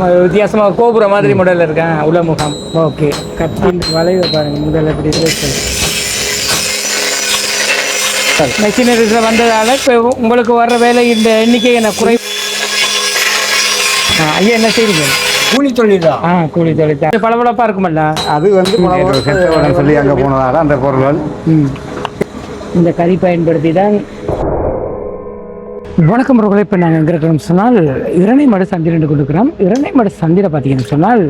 வித்தியாசமா கோபுரம் மாதிரி மாடல் இருக்கேன் உலமுகம். ஓகே, கத்தின் வளைவை பாருங்க முதல்ல எப்படி மெஷினரிஸில் வந்ததால இப்போ உங்களுக்கு வர்ற வேலை இந்த எண்ணிக்கை எனக்கு குறை. ஐயா என்ன செய்றீங்க? கூலி தொழில் தான். கூலி தொழில் தான். பளபளப்பாக இருக்குமல்ல, அது வந்து சொல்லி அங்கே போனதால அந்த பொருள் இந்த கறி பயன்படுத்தி தான். வணக்கம் அவர்களை, இப்போ நாங்கள் எங்கே இருக்கிறோம் சொன்னால் இரணைமடு சந்திரன் கொடுக்குறோம். இரணைமடு சந்திர பார்த்தீங்கன்னு சொன்னால்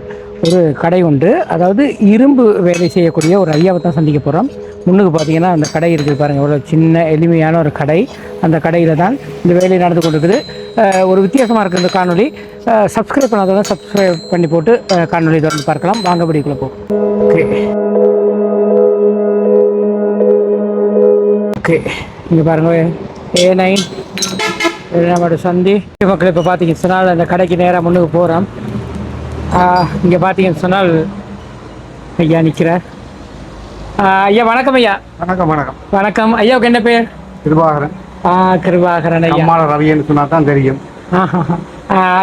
ஒரு கடை உண்டு, அதாவது இரும்பு வேலை செய்யக்கூடிய ஒரு ஐயாவை தான் சந்திக்க போகிறோம். முன்னுக்கு பார்த்தீங்கன்னா அந்த கடை இருக்குது பாருங்கள், ஒரு சின்ன எளிமையான ஒரு கடை. அந்த கடையில் தான் இந்த வேலை நடந்து கொண்டு இருக்குது. ஒரு வித்தியாசமாக இருக்குது இந்த காணொலி. சப்ஸ்கிரைப் பண்ணாதான் சப்ஸ்கிரைப் பண்ணி போட்டு காணொலி தொடர்ந்து பார்க்கலாம். வாங்க வீடியோக்குள்ளே போகும். ஓகே ஓகே, இங்கே பாருங்கள் A9 இரணைமடு சந்தி. மக்கள் இப்போ பார்த்தீங்கன்னு சொன்னால் அந்த கடைக்கு நேராக முன்னுக்கு போகிறோம். இங்கே பார்த்தீங்கன்னு சொன்னால் ஐயா நிற்கிறார். ஐயா வணக்கம். ஐயா வணக்கம். வணக்கம் வணக்கம். ஐயாவுக்கு என்ன பேர்? கிருபாகரன். கிருபாகரன் ஐயா. அம்மாள ரவின்னு சொன்னா தான் தெரியும்.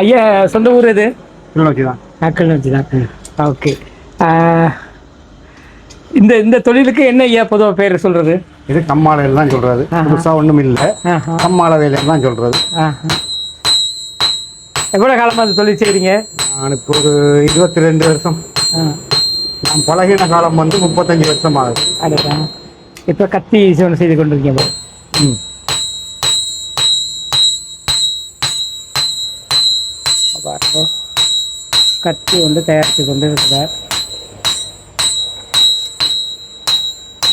ஐயா சொந்த ஊர் இது? கிளிநொச்சி தான். கிளிநொச்சி தான். ஓகே, இந்த இந்த தொழிலுக்கு என்ன ஐயா பொதுவாக பேர் சொல்கிறது? இது கம்மாள எல்லாம் சொல்றது, புதுசாக ஒன்றும் இல்லை. கம்மாள வேலைன்னு தான் சொல்றது. எவ்வளோ காலமாக அந்த தொழில் செய்கிறீங்க? நான் இப்போ ஒரு 22 வருஷம். நான் பழகின காலம் வந்து 35 வருஷம் ஆகுது. அதுதான் இப்போ கத்தி ஒன்று செய்து கொண்டிருக்கீங்க. கத்தி ஒன்று தயாரித்து கொண்டு இருக்கிறார்.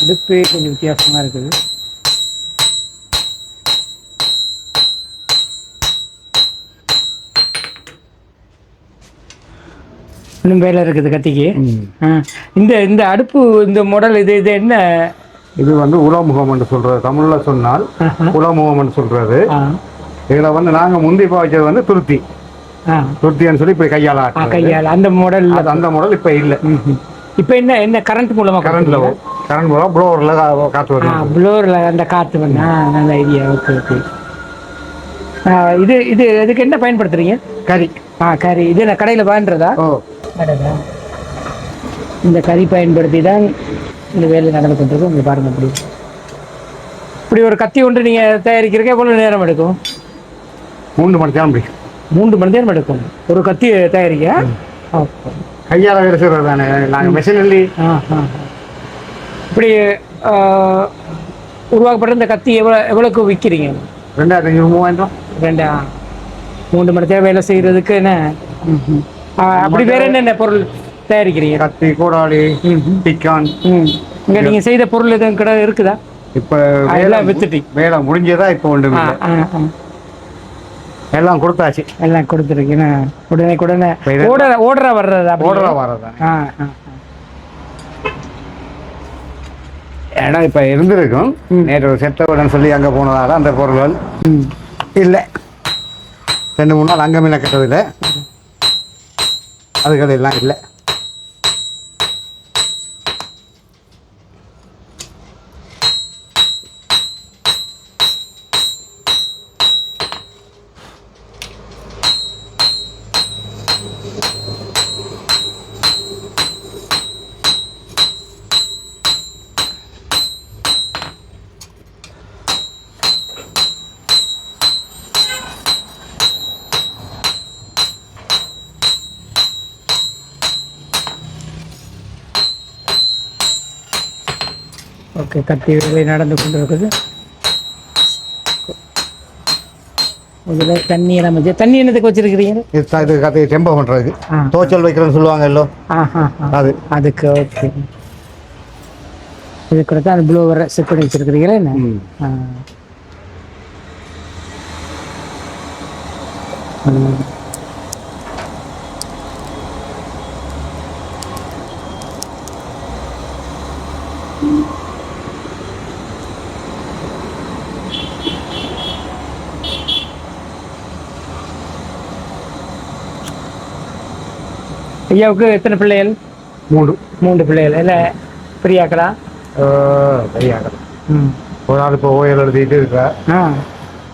அடுப்பு கொஞ்சம் வித்தியாசமாக இருக்குது. இன்னும் வேலை இருக்குது கத்திக்கு. இந்த இந்த அடுப்பு இந்த மாடல் இது இது என்ன? இது வந்து உலமுகம் என்று சொல்றது, தமிழ்ல சொன்னால் உலமுகம் என்று சொல்றது. இதில் வந்து நாங்கள் முந்தி பாய்ச்சது வந்து துருத்தின்னு சொல்லி இப்போ கையால் அந்த மாடல். அந்த மாடல் இப்போ இல்லை. இப்போ என்ன என்ன கரண்ட் மூலமாக? கரண்ட் மூலம் ப்ளோரில் காற்று வரும். ப்ளோரில் அந்த காற்று வந்து நல்ல ஐடியா. Okay okay. இது இது இதுக்கு என்ன பயன்படுத்துறீங்க? கறி. கறி. இது என்ன கடையில் வாங்குறதா? அடடா, இந்த கறி பயன்படுத்தி தான் இந்த வேலை நடந்து கொண்டிருக்கு. உங்களுக்கு பாருங்க, அப்படி இப்படி ஒரு கத்தி ஒன்று நீங்கள் தயாரிக்கிறதுக்கு எவ்வளோ நேரம் எடுக்கும்? 3 மணி நேரம். 3 மணி நேரம் எடுக்கும் ஒரு கத்தி தயாரிக்க. கையால் வேலை செய்கிறது தானே, நாங்கள் மெஷினரி. இப்படி உருவாக்கப்பட்ட இந்த கத்தி எவ்வளோக்கு விற்கிறீங்க? 2500 3000. 3 மணி நேரம் வேலை செய்கிறதுக்கு என்ன? அப்படி வேற என்னென்ன பொருள் தயாரிக்கிறீங்க? கத்தி, கோடாளி, டிக்கான். இங்கே நீங்கள் செய்த பொருள் எதுவும் கடை இருக்குதா? இப்போ எல்லாம் வித்துட்டீங்க? வேலை முடிஞ்சதா? இப்போ ஒன்று எல்லாம் கொடுத்தாச்சு. எல்லாம் கொடுத்துருக்கீங்க. உடனே ஓடுறா வர்றதா? ஏன்னா இப்போ இருந்திருக்கும். நேற்று செத்தவுடன் சொல்லி அங்கே போனதால அந்த பொருள்கள் இல்லை. 2-3 நாள் அங்கே மீன கட்டதில்லை, அதுகள் எல்லாம் இல்லை. ஓகே, கத்தி வேலை நடந்து கொண்டு இருக்குது. இதில் தண்ணி எல்லாம் தண்ணி என்னத்துக்கு வச்சிருக்கிறீங்க? இது கத்தி செம்ப பண்ணுறதுக்கு, தோச்சல் வைக்கிறேன்னு சொல்லுவாங்க எல்லோ, அதுக்கு. ஓகே, இது கூட தான் அந்த ப்ளோவரை செட் பண்ணி வச்சிருக்கிறீங்களா என்ன? ஐயாவுக்கு எத்தனை பிள்ளைகள்? 3 பிள்ளைகள். இல்லை பெரியாக்களா? பெரியாக்கள். ஒரு ஆள் இப்போ ஓயல் எழுதிட்டு இருக்கார்.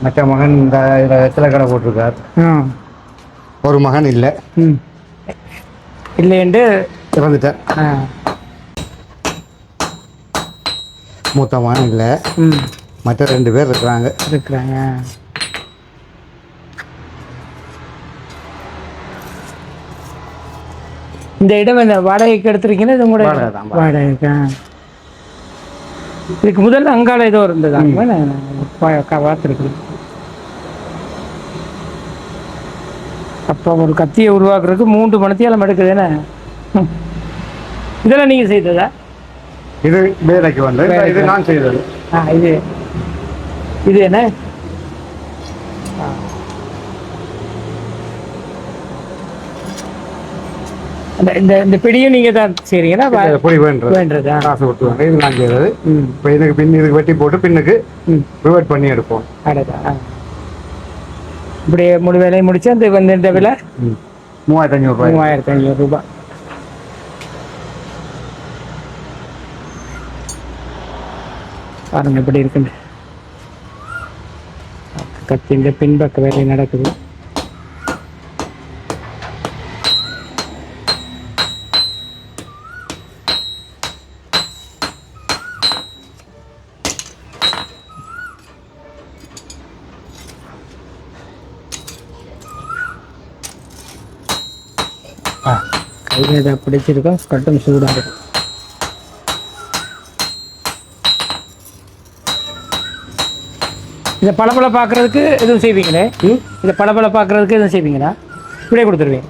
மற்ற மகன் இந்த இதில் கடை போட்டிருக்கார். ஒரு மகன் இல்லை, ம், இல்லைன்ட்டு இறந்துட்டார். ஆ, மூத்த மகன் இல்லை, ம், மற்ற 2 பேர் இருக்கிறாங்க. இருக்கிறாங்க. இந்த இடம் இந்த வாடகைக்கு எடுத்துருக்கீங்கன்னா இது உங்களோட வாடகை தான். வாடகைக்கா? இதுக்கு முதல்ல அங்கால ஏதோ இருந்ததா? பார்த்துருக்கு. அப்போ ஒரு கத்தியை உருவாக்குறதுக்கு 3 மணித்தியாலம் எடுக்குதுன்னு. இதெல்லாம் நீங்கள் செய்ததா? இது வேலைக்கு வந்து இது நான் செய்தது. இது இது என்ன? இந்த பிடியும் நீங்கள் தான் செய்றீங்களா? பொடி வேண்டதா காசு கொடுத்து வாங்க. இது நான் செய்தது. இப்போ இதுக்கு பின் இதுக்கு வெட்டி போட்டு பின்னுக்கு ரிவர்ட் பண்ணி எடுப்போம். அடடா, இப்படி முழு வேலையை முடிச்சு அந்த வந்து இந்த விலை 3500 ரூபாய். 3500 ரூபாய். பாருங்க எப்படி இருக்குன்னு. கத்திங்க பின்பக்க வேலை நடக்குது. கையில் இதை பிடிச்சிருக்கோம், கட்டும் சூடாக இருக்கும். இதை பளபள பார்க்குறதுக்கு எதுவும் செய்வீங்களே? இதை பளபள பார்க்குறதுக்கு எதுவும் செய்வீங்களா? இப்படியே கொடுத்துருவீங்க?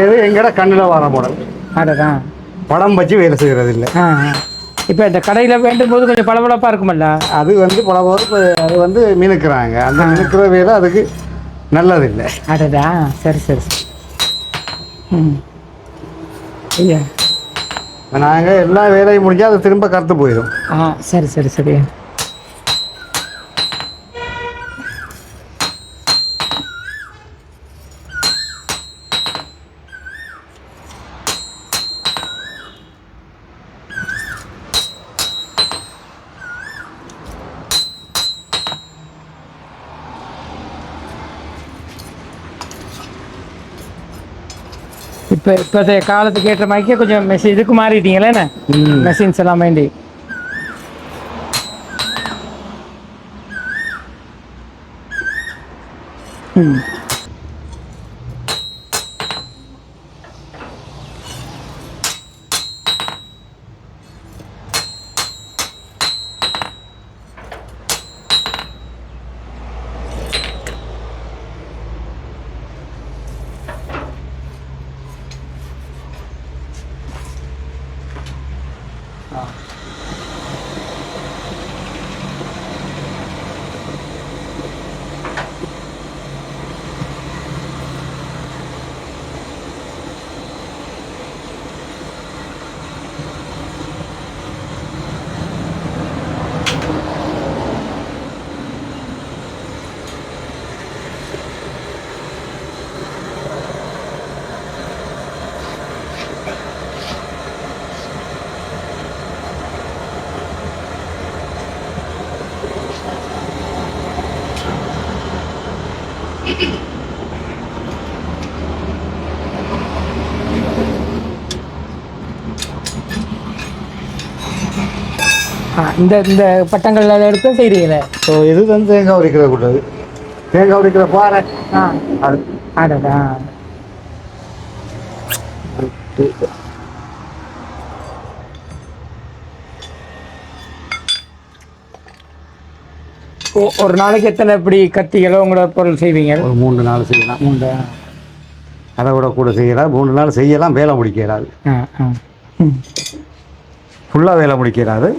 இது எங்கட கண்ணில் வர மாடல். அடதான் படம் வச்சு வேலை செய்கிறது இல்லை. இப்போ இந்த கடையில் வேண்டும் போது கொஞ்சம் பளபளப்பாக இருக்குமல்ல? அது வந்து பலவாறு அது வந்து மினுக்குறாங்க. அந்த மினுக்கிற வேலை அதுக்கு நல்லதில்லை. அடடா, சரி சரி சரி. ஐயா, நாங்கள் எல்லா வேலையும் முடிஞ்சால் அது திரும்ப கருத்து போயிடும். சரி சரி சரி. இப்போதைய காலத்துக்கு ஏற்ற மாதிரி கொஞ்சம் இதுக்கு மாறிட்டீங்களே மெஷின்ஸ் எல்லாம் வேண்டி. இந்த இந்த பட்டங்கள் எடுத்து செய்கிறீங்களே? ஸோ இது வந்து தேங்காய் உரிக்கிற கூடாது. தேங்காய் உரிக்கிற பாறை. அது அடடா, ஒரு நாளைக்கு எத்தனை இப்படி கத்திகளோ உங்களோட பொருள் செய்வீங்க? ஒரு 3-4 செய்யலாம். 3 அதை விட கூட செய்யலாம். 3 நாள் செய்யலாம். வேலை முடிக்கிறாது. ஃபுல்லாக வேலை முடிக்கிறாது.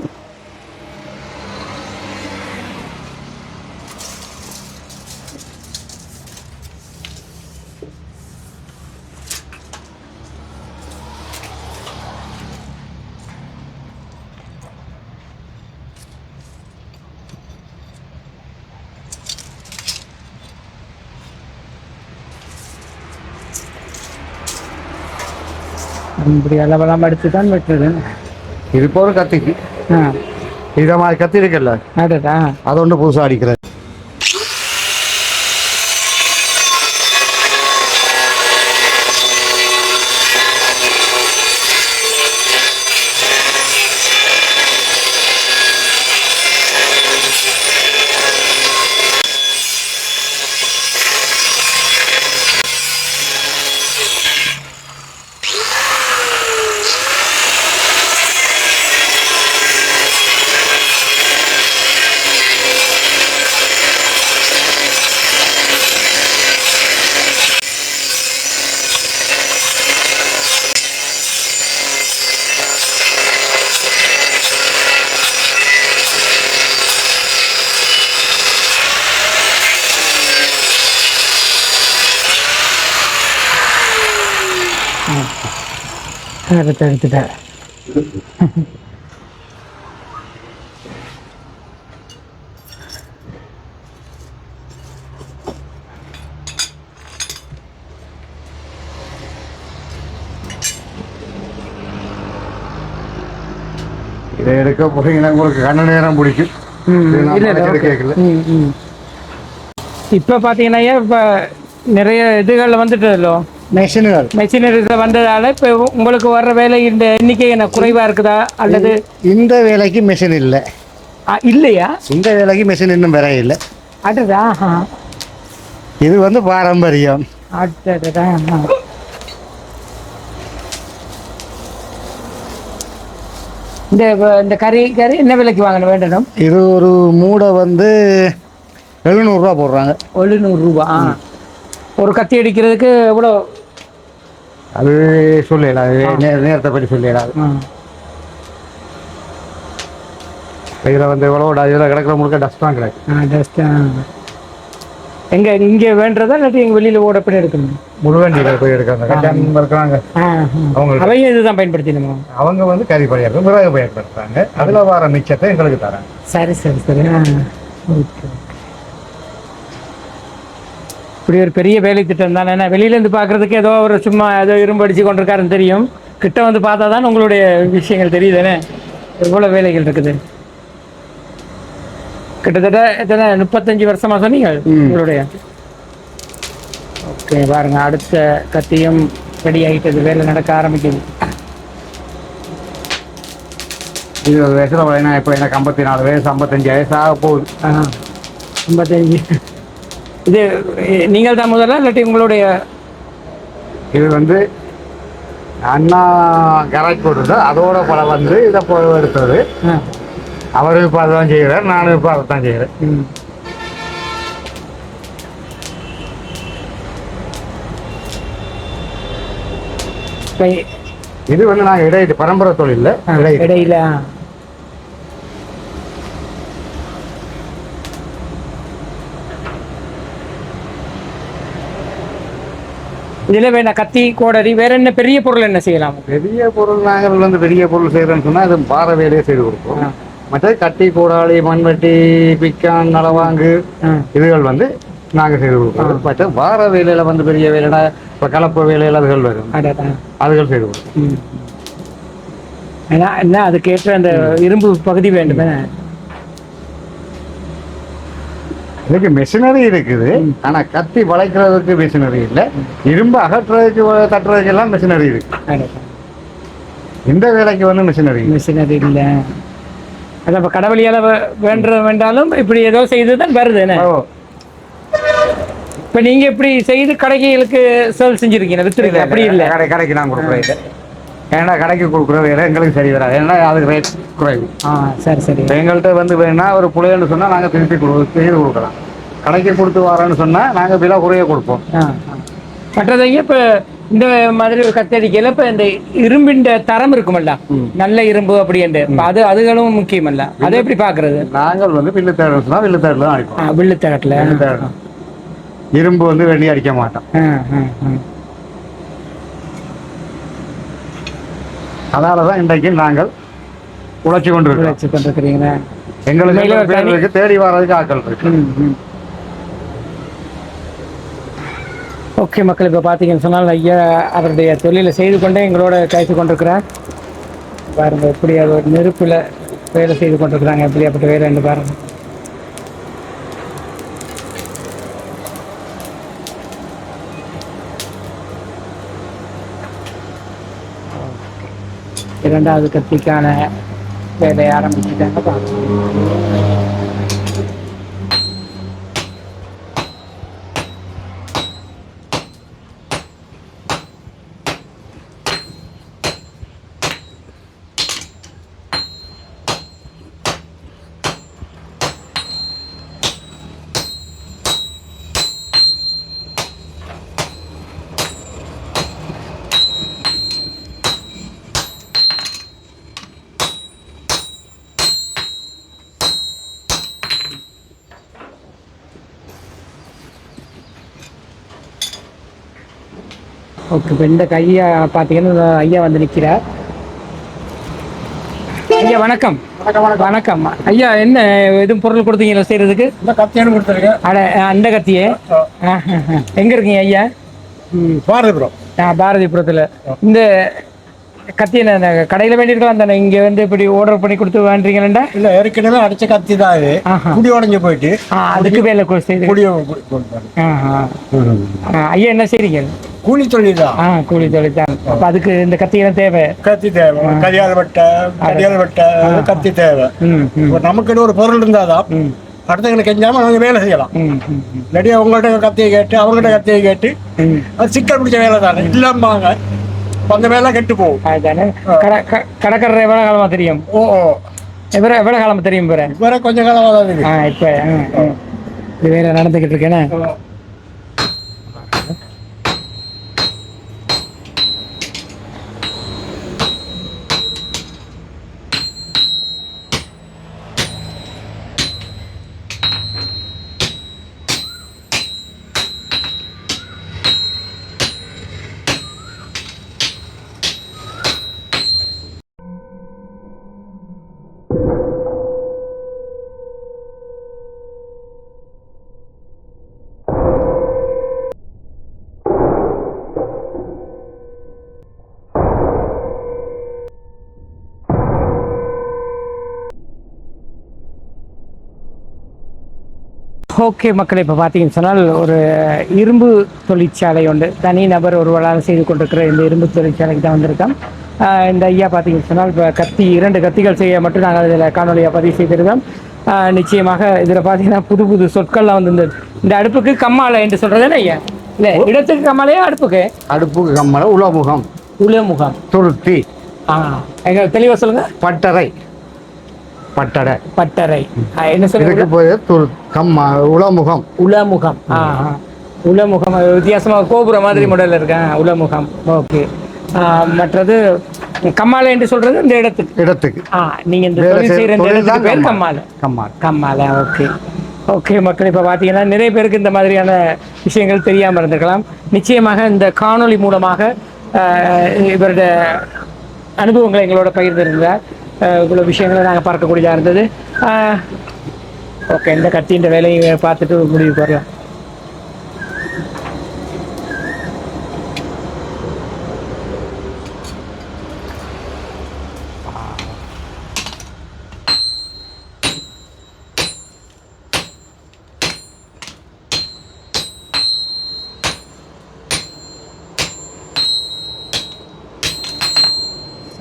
இப்படி அளவெல்லாம் எடுத்து தான் வெட்டுறது. இது இப்போ ஒரு கத்திக்கு இதை மாதிரி கத்தி இருக்குல்ல, அடடா, அது ஒன்று புதுசாக அடிக்கிறது. எடுத்துட்டேன். இதை எடுக்க போறீங்கன்னா உங்களுக்கு கண்ண நேரம் பிடிக்கும். கேட்கல. இப்போ பார்த்தீங்கன்னா இப்போ நிறைய இதுகளில் வந்துட்டதோ மெஷினரிஸில் வந்ததால இப்போ உங்களுக்கு வர்ற வேலை இந்த எண்ணிக்கை என்ன குறைவாக இருக்குதா அல்லது இந்த வேலைக்கு மெஷின் இல்லை? இல்லையா? இந்த வேலைக்கு மெஷின் இன்னும் வேற இல்லை. அடுதா இது வந்து பாரம்பரியம். அடுத்ததா இந்த இந்த கறி என்ன விலைக்கு வாங்கணும் வேண்டணும்? இது ஒரு மூடை வந்து 700 போடுறாங்க. 700 ஒரு கத்தி அடிக்கிறதுக்கு எவ்வளோ? அது சொல்லலாம், நேரத்தை பற்றி சொல்லலாது. இதில் வந்து எவ்வளோ இதில் கிடக்கிற முழுக்க டஸ்ட் தான் கிடக்கு. டஸ்ட் எங்கே இங்கே வேண்டதா இல்லாட்டி எங்கள் வெளியில் ஓடப்படி எடுக்கணும்? முழுவண்டியில் போய் எடுக்கிறாங்க இருக்கிறாங்க. அவங்க இதுதான் பயன்படுத்தினோம். அவங்க வந்து கறி பயன்படுத்தும், விறகு பயன்படுத்துறாங்க. அதில் வர மிச்சத்தை எங்களுக்கு தராங்க. சரி சரி சரி. ஓகே. இப்படி ஒரு பெரிய வேலை திட்டம் தானே. ஏன்னா வெளியிலேருந்து பார்க்குறதுக்கு ஏதோ ஒரு சும்மா ஏதோ இரும்பு அடித்து கொண்டிருக்காருன்னு தெரியும். கிட்ட வந்து பார்த்தா தான் உங்களுடைய விஷயங்கள் தெரியுதுன்னு எவ்வளோ வேலைகள் இருக்குது. கிட்டத்தட்ட எத்தனை 35 வருஷமா சொன்னீங்க உங்களுடைய? ஓகே பாருங்க, அடுத்த கத்தியும் ரெடி ஆகிட்டது, வேலை நடக்க ஆரம்பிக்குது. 20 வயசுல வரேன்னா இப்போ எனக்கு 54 வயசு 55 வயசு ஆக போகுது. 55. இது நீங்கள் தான் முதல்ல இல்லாட்டி உங்களுடைய? இது வந்து அண்ணா கராஜ் போட்டுது, அதோட பல வந்து இதை போய் எடுத்தது. அவரும் இப்போ அதுதான் செய்கிறார், நானும் இப்போ அதை தான் செய்கிறேன். இது வந்து நாங்கள் இடையிட்டு பரம்பரை தொழில் இடையில இதில் வேணா கத்தி கோடரி வேற என்ன பெரிய பொருள் என்ன செய்யலாம்? பெரிய பொருள் நாங்கள் வந்து பெரிய பொருள் செய்கிறோன்னு சொன்னால் அது பாறை வேலையே செய்து கொடுப்போம். மற்றது கட்டி கோடாளி மண்வெட்டி பிக்கான் நலவாங்கு இதுகள் வந்து நாங்கள் செய்து கொடுப்போம். மற்ற பாறை வேலையில் வந்து பெரிய வேலைனா இப்போ கலப்பு வேலையில் அதுகள் வரும், அதுகள் செய்து கொடுப்போம். ஏன்னா என்ன அதுக்கேற்ற அந்த இரும்பு பகுதி வேண்டுமே. இதுக்கு மெஷினரி இருக்குது, ஆனா கத்தி வளைக்கிறதுக்கு மெஷினரி இல்லை. இரும்பு அகற்றுறதுக்கு தட்டுறதுக்கு எல்லாம் மெஷினரி இருக்கு. இந்த வேலைக்கு வந்து மெஷினரி இல்லை. அதான் இப்போ கடவுளியால் வேண்டாலும் இப்படி ஏதோ செய்து தான் வருது. என்ன இப்போ நீங்கள் இப்படி செய்து கடைகளுக்கு சேல் செஞ்சுருக்கீங்க, வித்துருக்கீங்க? அப்படி இல்லை, கடைக்கு நான் கொடுக்குறேன். ஏன்னா கடைக்கு கொடுக்குற வேலை எங்களுக்கு சரி வராது, ஏன்னா அதுக்கு ரேட் குறைவு. சரி சரி. எங்கள்கிட்ட வந்து வேணா ஒரு புளையன்னு சொன்னால் நாங்கள் திருப்பி செய்து கொடுக்கலாம். கடைக்கு கொடுத்து வரோன்னு சொன்னால் நாங்கள் விலை குறைய கொடுப்போம். மற்றதையும் இப்போ இந்த மாதிரி ஒரு கத்தரிக்கையில் இப்போ இந்த இரும்பின் தரம் இருக்குமல்ல, நல்ல இரும்பு அப்படின்ட்டு அதுகளும் முக்கியமல்ல, அதை எப்படி பார்க்கறது? நாங்கள் வந்து வில்லு தேடல் சொன்னால் வில்லு தேடல் தான் அடிப்போம். வில்லு தேடல இரும்பு வந்து வெள்ளி அடிக்க மாட்டோம். அதனால தான் இன்றைக்கு நாங்கள் உழைச்சி கொண்டிருக்கிறீங்க. எங்களுக்கு தேடி வர்றதுக்கு ஆட்கள் இருக்கு. ஓகே மக்கள், இப்போ பார்த்தீங்கன்னு சொன்னால் ஐயா அவருடைய தொழிலை செய்து கொண்டே எங்களோட கைத்து கொண்டிருக்கிறார். பாருங்க எப்படி அது ஒரு நெருப்பில் வேலை செய்து கொண்டிருக்கிறாங்க, எப்படியாப்பட்ட வேலைன்னு பாருங்க. இரண்டாவது கத்திக்கான வேலையை ஆரம்பிச்சுட்டாங்க. ஓகே, இப்போ இந்த கையா பார்த்தீங்கன்னா இந்த ஐயா வந்து நிற்கிறார். ஐயா வணக்கம். வணக்கம் ஐயா. என்ன எதுவும் பொருள் கொடுத்தீங்களா செய்யறதுக்கு? இந்த கத்தியானு கொடுத்துருக்கேன். அட அந்த கத்தியே எங்க இருக்கீங்க ஐயா? பாரதிபுரம். பாரதிபுரத்தில். இந்த கத்தி என்ன கடையில் வேண்டியிருக்கலாம் தானே, இங்கே வந்து இப்படி ஆர்டர் பண்ணி கொடுத்து வாங்குறீங்களா? இல்லை, ஏற்கனவே அடிச்ச கத்தி தான் இது. குடி உடஞ்சி போயிட்டு அதுக்கு வேலை செய்து ஐயா என்ன செய்றீங்க? கூலி தொழில் தான். கூலி தொழில் தான். அப்போ அதுக்கு இந்த கத்தியெல்லாம் தேவை. கத்தி தேவை, கரியால் வெட்ட கத்தி தேவை. நமக்கு ஒரு பொருள் இருந்தாதான் அடுத்தவங்களை கெஞ்சாம நாங்கள் வேலை செய்யலாம். இல்லாட்டி அவங்கள்ட்ட கத்தியை கேட்டு அவங்கள்ட்ட கத்தியை கேட்டு அது சிக்கல் பிடிச்ச வேலை தானே. இல்லாம அந்த வேலை கெட்டு போகும். அதுதானே. கடற்கரை எவ்வளோ காலமா தெரியும்? எவ்வளோ காலமா தெரியும்? வேற கொஞ்சம் காலமாக தான் இருக்கு. இப்போ இது வேலை நடந்துக்கிட்டு இருக்கேன்னு. ஓகே மக்களே, இப்போ பார்த்தீங்கன்னு சொன்னால் ஒரு இரும்பு தொழிற்சாலை உண்டு. தனி நபர் ஒருவரால் செய்து கொண்டிருக்கிற இந்த இரும்பு தொழிற்சாலைக்கு தான் வந்திருக்கோம். இந்த ஐயா பார்த்தீங்கன்னு சொன்னால் இப்போ இரண்டு கத்திகள் செய்ய மட்டும் நாங்கள் இதில் காணொலியாக பதிவு செய்திருக்கோம். நிச்சயமாக இதில் பார்த்தீங்கன்னா புது புது சொற்கள்லாம் வந்து இந்த அடுப்புக்கு கம்மாலை என்று சொல்கிறதானே ஐயா? இல்லை, இடத்துக்கு கம்மாலையா அடுப்புக்கு கம்மலை, உலமுகம், உலமுகம், துருத்தி. எங்க தெளிவாக சொல்லுங்கள். பட்டறை. என்ன சொல்லுங்க? உலமுகம். உலமுகம் வித்தியாசமாக கோபுரம் மாதிரி மாடல் இருக்கேன். உலமுகம். ஓகே. மற்றது கம்மாலை என்று சொல்றது இந்த இடத்துக்கு. நீங்க இந்த தொழில் செய்யற இடத்துக்கு பேர் கம்மாலை. ஓகே. ஓகே மக்கள், இப்போ பார்த்தீங்கன்னா நிறைய பேருக்கு இந்த மாதிரியான விஷயங்கள் தெரியாமல் இருந்திருக்கலாம். நிச்சயமாக இந்த காணொளி மூலமாக இவருடைய அனுபவங்களை எங்களோட பகிர்ந்திருந்தார். இவ்வளோ விஷயங்களை நாங்கள் பார்க்கக்கூடியதாக இருந்தது. ஓகே, இந்த கத்தின்ற வேலையை பார்த்துட்டு முடிவு வரலாம்.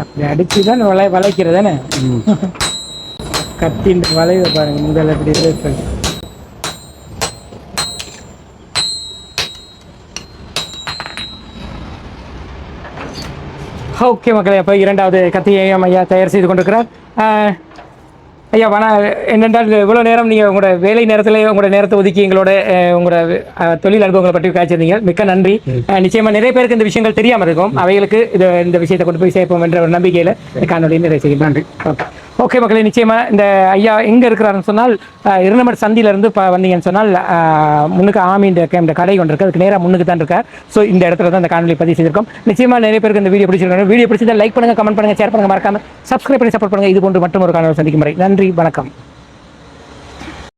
அப்படி அடிச்சு தான் வளைக்கிறது தானே. கத்தின் வளைவை பாருங்க முதல்ல எப்படி இருக்கு. ஓகே மக்களே, அப்போ இரண்டாவது கத்தியையும் ஐயா தயார் செய்து கொண்டிருக்கிறார். ஐயா என்னென்றால் இவ்வளோ நேரம் நீங்கள் உங்களோட வேலை நேரத்தில் உங்களோட நேரத்தை ஒதுக்கி எங்களோட உங்களோட தொழில் அனுபவங்களை பற்றி காய்ச்சிருந்தீங்க. மிக்க நன்றி. நிச்சயமாக நிறைய பேருக்கு இந்த விஷயங்கள் தெரியாமல் இருக்கும். அவைகளுக்கு இந்த விஷயத்தை கொண்டு போய் சேர்ப்போம் என்ற ஒரு நம்பிக்கையில் காணொலியை நிறைய செய்யும். நன்றி. ஓகே மக்களே, நிச்சயமாக இந்த ஐயா எங்கே இருக்கிறாருன்னு சொன்னால் இருநமட் சந்தியிலேருந்து வந்தீங்கன்னு சொன்னால் முன்னுக்கு இந்த கடை கொண்டு இருக்குது. அதுக்கு நேராக முன்னுக்கு தான் இருக்கார். ஸோ இந்த இடத்துல தான் இந்த காணொலி பதிவு செய்திருக்கோம். நிச்சயமாக நிறைய பேருக்கு இந்த வீடியோ பிடிச்சிருக்காங்க. வீடியோ பிடிச்சதை லைக் பண்ணுங்கள், கமெண்ட் பண்ணுங்கள், ஷேர் பண்ணுங்கள், மறக்காமல் சப்ஸ்கிரைப் பண்ணி சப்போர்ட் பண்ணுங்கள். இது போன்று மற்றும் ஒரு காணொலி சந்திக்கும் முறை. நன்றி, வணக்கம்.